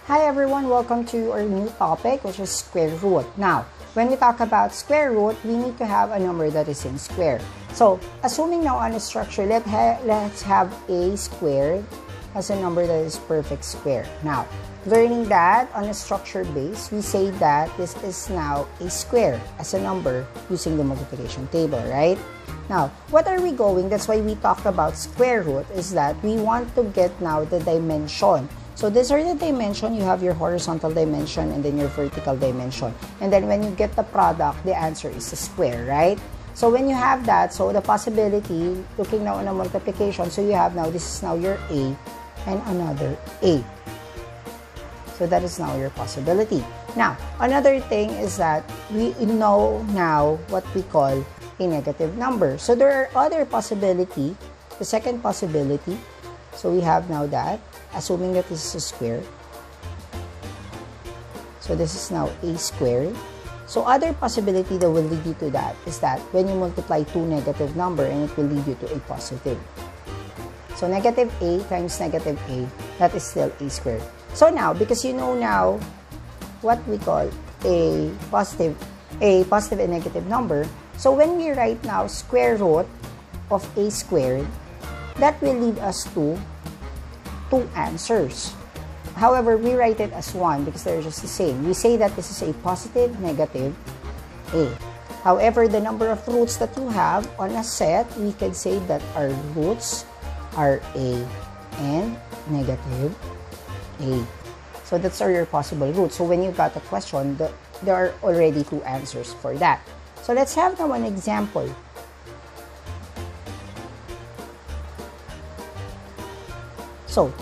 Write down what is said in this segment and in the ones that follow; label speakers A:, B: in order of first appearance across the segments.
A: Hi everyone, welcome to our new topic, which is square root. Now, when we talk about square root, we need to have a number that is in square. So, assuming now on a structure, let's have a square as a number that is perfect square. Now, learning that on a structure base, we say that this is now a square as a number using the multiplication table, right? Now, what are we going? That's why we talk about square root, is that we want to get now the dimension. So these are the dimension. You have your horizontal dimension and then your vertical dimension. And then when you get the product, the answer is a square, right? So when you have that, so the possibility, looking now on a multiplication, so you have now, this is now your A and another A. So that is now your possibility. Now, another thing is that we know now what we call a negative number. So there are other possibility. The second possibility, so we have now that, assuming that this is a square. So this is now a square. So other possibility that will lead you to that is that when you multiply two negative number and it will lead you to a positive. So negative A times negative A, that is still a square. So now, because you know now what we call a positive and negative number, so when we write now square root of a squared, that will lead us to two answers. However, we write it as one because they're just the same. We say that this is a positive, negative A. However, the number of roots that you have on a set, we can say that our roots are A and negative A. So that's your possible roots. So when you got a question, there are already two answers for that. So let's have now an example. So,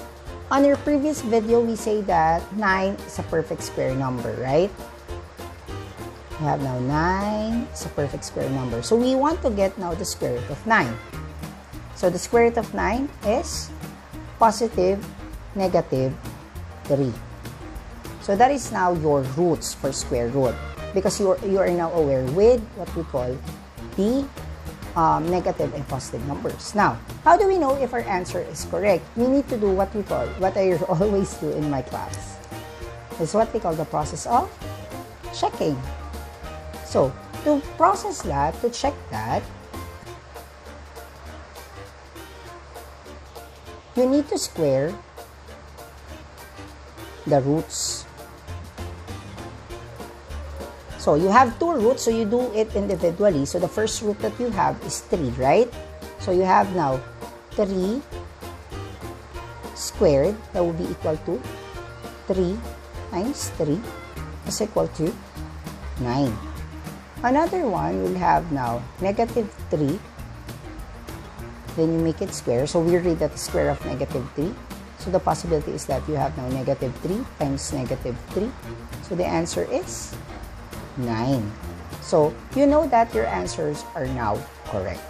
A: on your previous video, we say that 9 is a perfect square number, right? We have now 9 is a perfect square number. So, we want to get now the square root of 9. So, the square root of 9 is positive, negative 3. So, that is now your roots for square root. Because you are now aware with what we call the negative and positive numbers. Now, how do we know if our answer is correct? We need to do what we call, what I always do in my class. It's what we call the process of checking. So, to process that, to check that, you need to square the roots. So, you have two roots, so you do it individually. So, the first root that you have is 3, right? So, you have now 3 squared, that will be equal to 3 times 3 is equal to 9. Another one will have now negative 3. Then you make it square. So, we read that the square of negative 3. So, the possibility is that you have now negative 3 times negative 3. So, the answer is 9. So, you know that your answers are now correct.